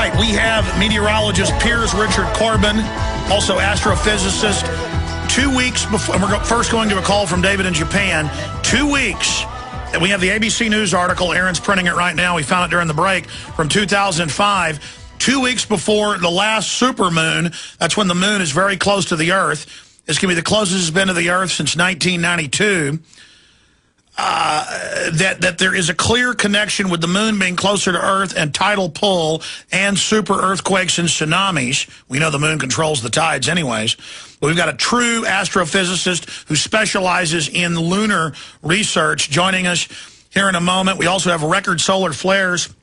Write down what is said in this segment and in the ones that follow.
right, we have meteorologist Piers Corbin, also astrophysicist. 2 weeks before, and we're first going to a call from David in Japan. 2 weeks, and we have the ABC News article. Aaron's printing it right now. We found it during the break from 2005. 2 weeks before the last supermoon, that's when the moon is very close to the Earth. It's going to be the closest it's been to the Earth since 1992. That there is a clear connection with the moon being closer to Earth and tidal pull and super earthquakes and tsunamis. We know the moon controls the tides anyways. But we've got a true astrophysicist who specializes in lunar research joining us here in a moment. We also have record solar flares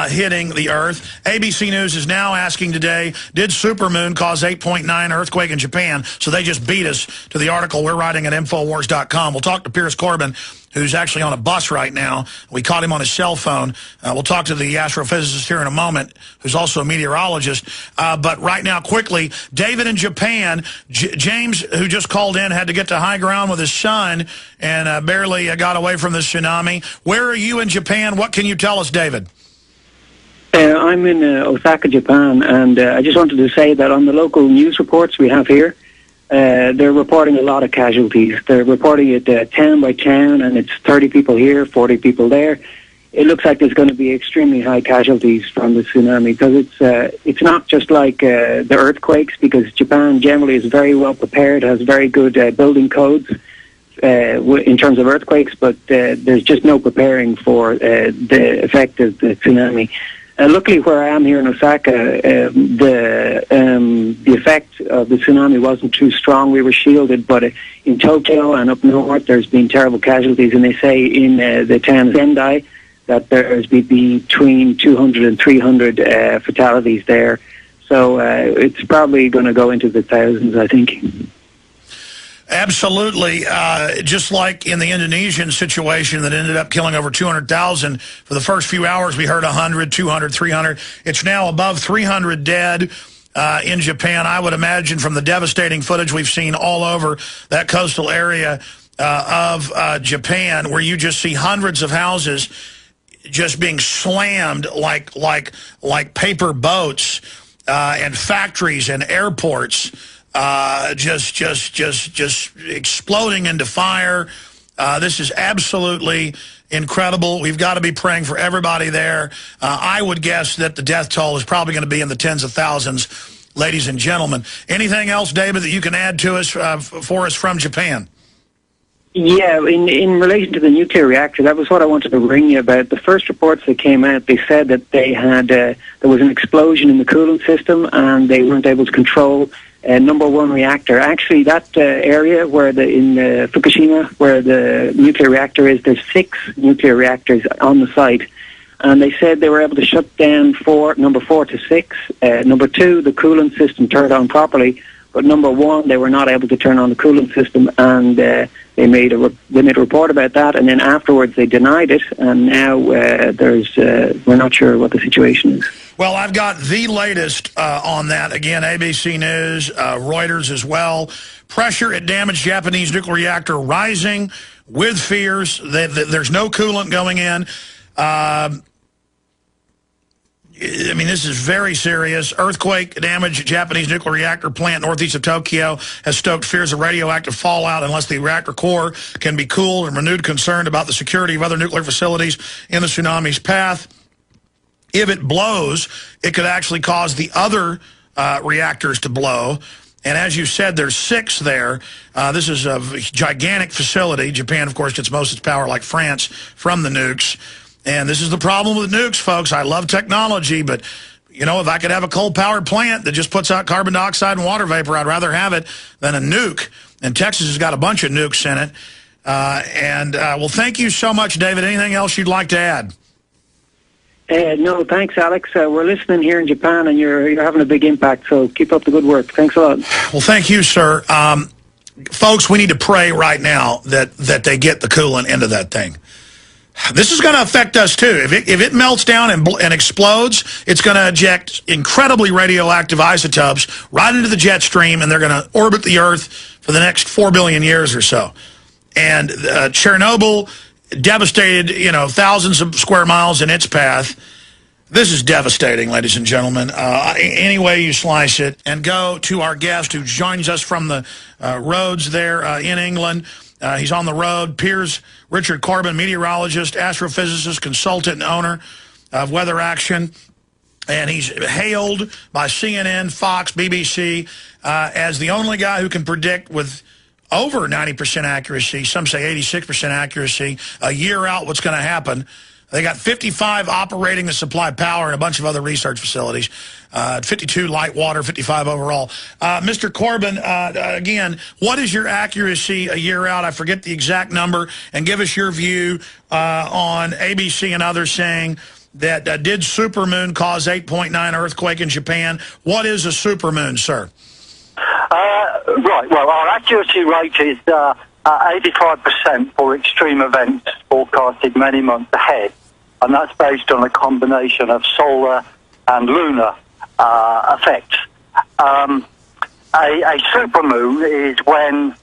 hitting the Earth. ABC News is now asking today, did supermoon cause 8.9 earthquake in Japan? So they just beat us to the article we're writing at Infowars.com. We'll talk to Piers Corbin, who's actually on a bus right now. We caught him on his cell phone. We'll talk to the astrophysicist here in a moment, who's also a meteorologist. But right now, quickly, David in Japan, James, who just called in, had to get to high ground with his son and barely got away from the tsunami. Where are you in Japan? What can you tell us, David? I'm in Osaka, Japan, and I just wanted to say that on the local news reports we have here, they're reporting a lot of casualties. They're reporting it town by town, and it's 30 people here, 40 people there. It looks like there's going to be extremely high casualties from the tsunami because it's not just like the earthquakes, because Japan generally is very well prepared, has very good building codes in terms of earthquakes, but there's just no preparing for the effect of the tsunami. Luckily, where I am here in Osaka, the effect of the tsunami wasn't too strong. We were shielded, but in Tokyo and up north, there's been terrible casualties. And they say in the town Sendai that there's been between 200 and 300 fatalities there. So it's probably going to go into the thousands, I think. Absolutely. Just like in the Indonesian situation that ended up killing over 200,000. For the first few hours, we heard 100, 200, 300. It's now above 300 dead in Japan. I would imagine from the devastating footage we've seen all over that coastal area of Japan, where you just see hundreds of houses just being slammed like paper boats, and factories and airports just exploding into fire. This is absolutely incredible. We've got to be praying for everybody there. I would guess that the death toll is probably going to be in the tens of thousands, ladies and gentlemen. Anything else, David, that you can add to us for us from Japan? Yeah, in relation to the nuclear reactor, that was what I wanted to ring you about. The first reports that came out, they said that they had there was an explosion in the coolant system and they weren't able to control number one reactor. Actually, that area where in Fukushima, where the nuclear reactor is, there's 6 nuclear reactors on the site. And they said they were able to shut down number 4 to 6. Number 2, the coolant system turned on properly. But number 1, they were not able to turn on the coolant system. And they made a report about that. And then afterwards, they denied it. And now we're not sure what the situation is. Well, I've got the latest on that. Again, ABC News, Reuters as well. Pressure at damaged Japanese nuclear reactor rising with fears that there's no coolant going in. I mean, this is very serious. Earthquake damage Japanese nuclear reactor plant northeast of Tokyo has stoked fears of radioactive fallout unless the reactor core can be cooled, and renewed concern about the security of other nuclear facilities in the tsunami's path. If it blows, it could actually cause the other reactors to blow. And as you said, there's 6 there. This is a gigantic facility. Japan, of course, gets most of its power, like France, from the nukes. And this is the problem with nukes, folks. I love technology, but, you know, if I could have a coal-powered plant that just puts out carbon dioxide and water vapor, I'd rather have it than a nuke. And Texas has got a bunch of nukes in it. Well, thank you so much, David. Anything else you'd like to add? No, thanks, Alex. We're listening here in Japan, and you're having a big impact, so keep up the good work. Thanks a lot. Well, thank you, sir. Folks, we need to pray right now that they get the coolant into that thing. This is going to affect us, too. If it melts down and explodes, it's going to eject incredibly radioactive isotopes right into the jet stream, and they're going to orbit the Earth for the next 4 billion years or so. And Chernobyl devastated, thousands of square miles in its path. This is devastating, ladies and gentlemen. Any way you slice it, and go to our guest who joins us from the roads there in England. He's on the road. Piers Corbin, meteorologist, astrophysicist, consultant, and owner of Weather Action. And he's hailed by CNN, Fox, BBC as the only guy who can predict with over 90% accuracy, some say 86% accuracy, a year out what's going to happen. They got 55 operating to supply power and a bunch of other research facilities. 52 light water, 55 overall. Mr. Corbin, again, what is your accuracy a year out? I forget the exact number. And give us your view on ABC and others saying that did supermoon cause 8.9 earthquake in Japan? What is a supermoon, sir? Right. Well, our accuracy rate is 85% for extreme events forecasted many months ahead, and that's based on a combination of solar and lunar effects. A supermoon is when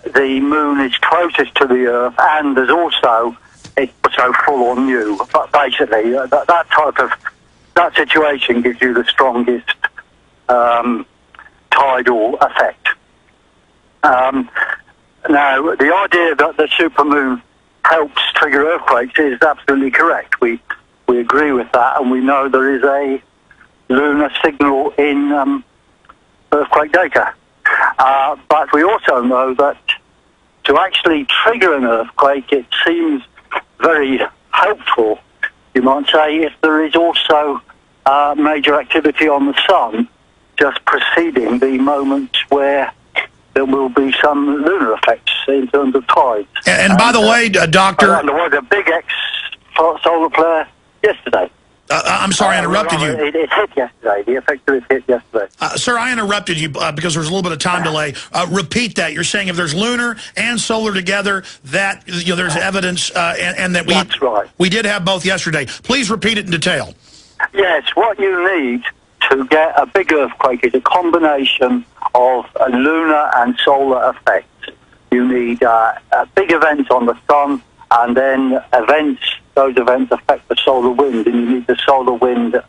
the moon is closest to the Earth and there's also it's so full on new. But basically, that situation gives you the strongest tidal effect. Now, the idea that the supermoon helps trigger earthquakes is absolutely correct. We agree with that, and we know there is a lunar signal in earthquake data. But we also know that to actually trigger an earthquake, it seems very helpful, you might say, if there is also major activity on the sun just preceding the moment where there will be some lunar effects in terms of tides. And by the way, Doctor... There was a big solar flare yesterday. I'm sorry, I interrupted you. It hit yesterday. The effect of it hit yesterday. Sir, I interrupted you because there was a little bit of time delay. Repeat that. You're saying if there's lunar and solar together, that there's evidence, and that That's right. We did have both yesterday. Please repeat it in detail. Yes, what you need to get a big earthquake is a combination of a lunar and solar effects. You need big events on the sun, and then those events affect the solar wind, and you need the solar wind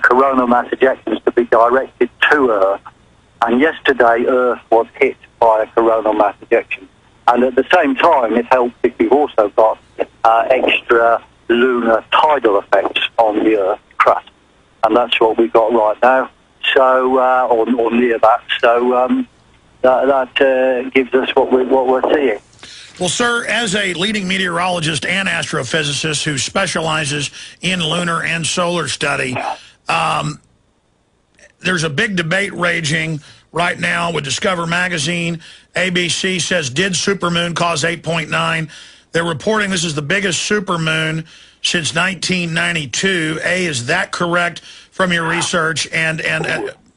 coronal mass ejections to be directed to Earth. And yesterday, Earth was hit by a coronal mass ejection. And at the same time, it helps if you've also got extra lunar tidal effects on the Earth crust. And that's what we've got right now, so or near that. So that gives us what we're seeing. Well, sir, as a leading meteorologist and astrophysicist who specializes in lunar and solar study, there's a big debate raging right now with Discover Magazine. ABC says, did supermoon cause 8.9? They're reporting this is the biggest supermoon since 1992. Is that correct from your research? And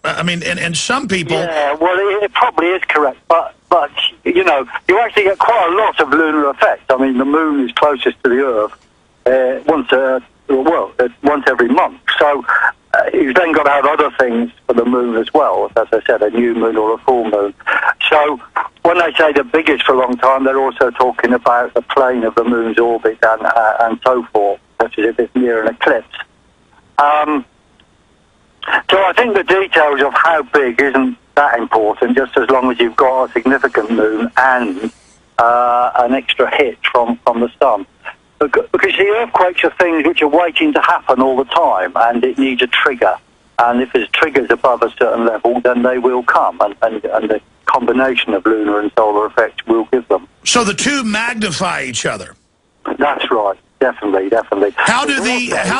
I mean, and some people... Yeah, well, it probably is correct, but you actually get quite a lot of lunar effects. I mean, the moon is closest to the Earth once every month. So you've then got to have other things for the moon as well, as I said, a new moon or a full moon. So when they say the biggest for a long time, they're also talking about the plane of the moon's orbit and so forth, such as if it's near an eclipse. So I think the details of how big isn't that important, just as long as you've got a significant moon and an extra hit from the sun. Because the earthquakes are things which are waiting to happen all the time, and it needs a trigger. And if there's triggers above a certain level, then they will come, and the combination of lunar and solar effects will give them. So the two magnify each other? That's right. Definitely. How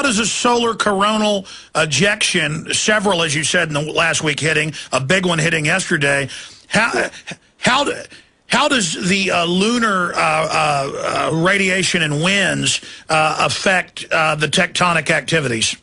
does a solar coronal ejection, several, as you said, in the last week hitting, a big one hitting yesterday, how does the lunar radiation and winds affect the tectonic activities?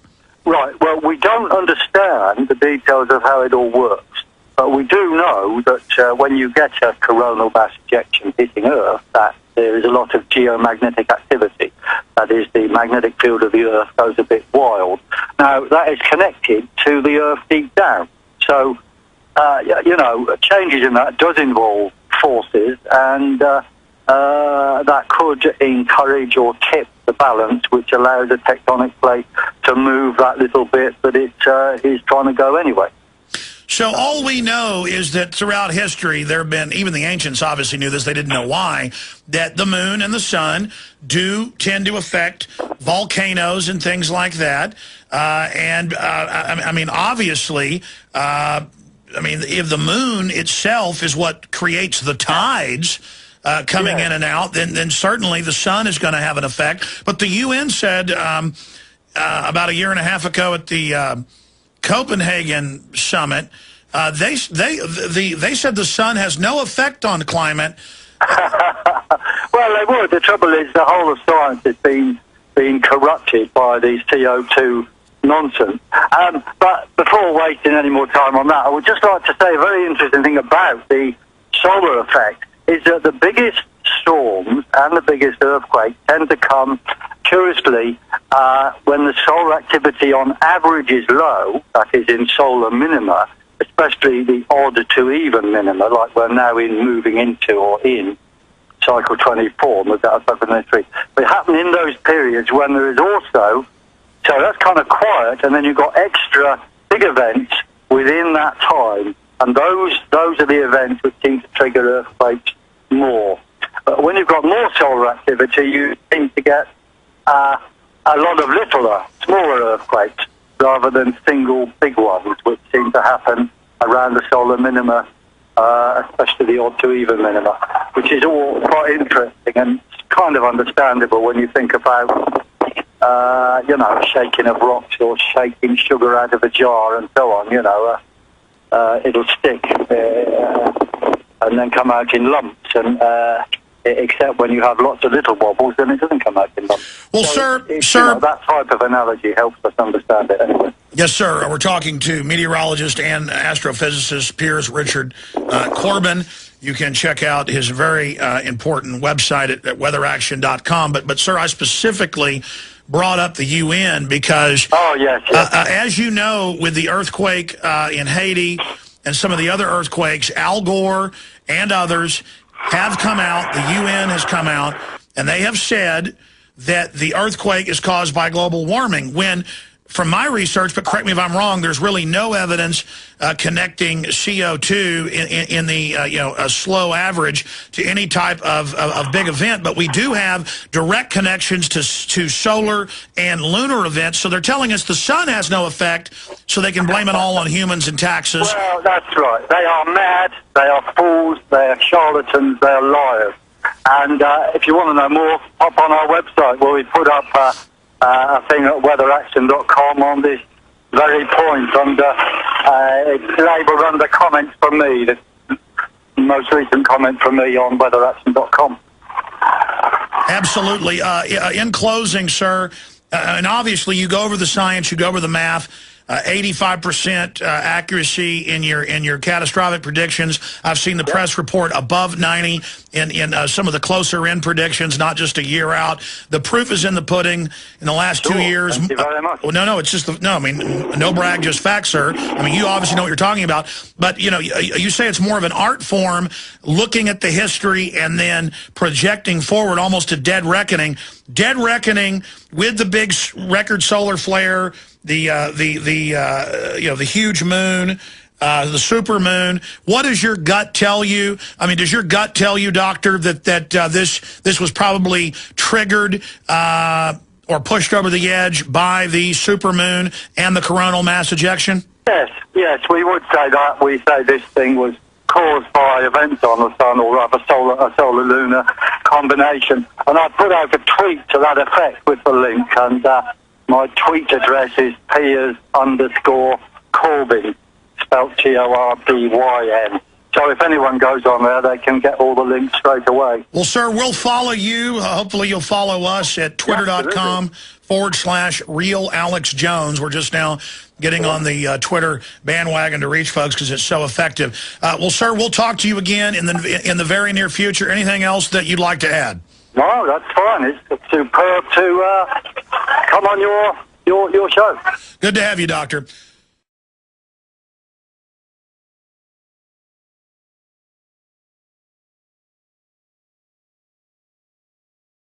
Right. Well, we don't understand the details of how it all works, but we do know that when you get a coronal mass ejection hitting Earth, that there is a lot of geomagnetic activity. That is, the magnetic field of the Earth goes a bit wild. Now, that is connected to the Earth deep down. So, changes in that does involve forces, and that could encourage or tip the balance, which allows the tectonic plate to move that little bit that it is trying to go anyway. So all we know is that throughout history, there have been, even the ancients obviously knew this, they didn't know why, that the moon and the sun do tend to affect volcanoes and things like that. I mean, obviously, I mean, if the moon itself is what creates the tides coming in and out, then certainly the sun is going to have an effect. But the UN said about a year and a half ago at the Copenhagen summit, they said the sun has no effect on climate. Well, they would. The trouble is the whole of science is being corrupted by these CO2 nonsense. But before wasting any more time on that, I would just like to say a very interesting thing about the solar effect is that the biggest storms and the biggest earthquakes tend to come, curiously, when the solar activity on average is low, that is in solar minima, especially the odd to even minima, like we're now moving into or in cycle 24, moved out of cycle 23. They happen in those periods when there is also, so that's kind of quiet, and then you've got extra big events within that time, and those are the events which seem to trigger earthquakes more. But when you've got more solar activity, you seem to get a lot of littler, smaller earthquakes, rather than single big ones, which seem to happen around the solar minima, especially the odd to even minima, which is all quite interesting and kind of understandable when you think about, you know, shaking of rocks or shaking sugar out of a jar and so on, you know. It'll stick and then come out in lumps, and except when you have lots of little wobbles, then it doesn't come out in lumps. Well, so sir, you know, that type of analogy helps us understand it anyway. Yes, sir. We're talking to meteorologist and astrophysicist Piers Richard Corbin. You can check out his very important website at weatheraction.com. But, sir, I specifically brought up the UN because, as you know, with the earthquake in Haiti and some of the other earthquakes, Al Gore and others have come out, the UN has come out, and they have said that the earthquake is caused by global warming, when, from my research, but correct me if I'm wrong, there's really no evidence connecting CO2 in the a slow average to any type of big event. But we do have direct connections to solar and lunar events. So they're telling us the sun has no effect, so they can blame it all on humans and taxes. Well, that's right. They are mad, they are fools, they are charlatans, they are liars. And if you want to know more, hop on our website where we put up a thing at weatheraction.com on this very point, and it's labelled under comments from me, the most recent comment from me on weatheraction.com. Absolutely. In closing, sir, and obviously you go over the science, you go over the math, 85% accuracy in your catastrophic predictions. I've seen the press report above 90 in some of the closer in predictions, not just a year out. The proof is in the pudding. In the last 2 years, thank you very much. Well, no, it's just no. I mean, no brag, just fact, sir. I mean, you obviously know what you're talking about. But you know, you say it's more of an art form, looking at the history and then projecting forward, almost a dead reckoning. Dead reckoning with the big record solar flare, the huge moon, the super moon. What does your gut tell you? I mean, does your gut tell you, doctor, that this was probably triggered or pushed over the edge by the super moon and the coronal mass ejection? Yes, we would say that. We say this thing was caused by events on the sun, or rather a solar-lunar combination. And I put out a tweet to that effect with the link, and my tweet address is Piers_Corbin, spelled Corbyn. So if anyone goes on there, they can get all the links straight away. Well, sir, we'll follow you. Hopefully you'll follow us at twitter.com/RealAlexJones. We're just now getting on the Twitter bandwagon to reach folks because it's so effective. Well, sir, we'll talk to you again in the very near future. Anything else that you'd like to add? No, that's fine. It's superb to come on your show. Good to have you, Doctor.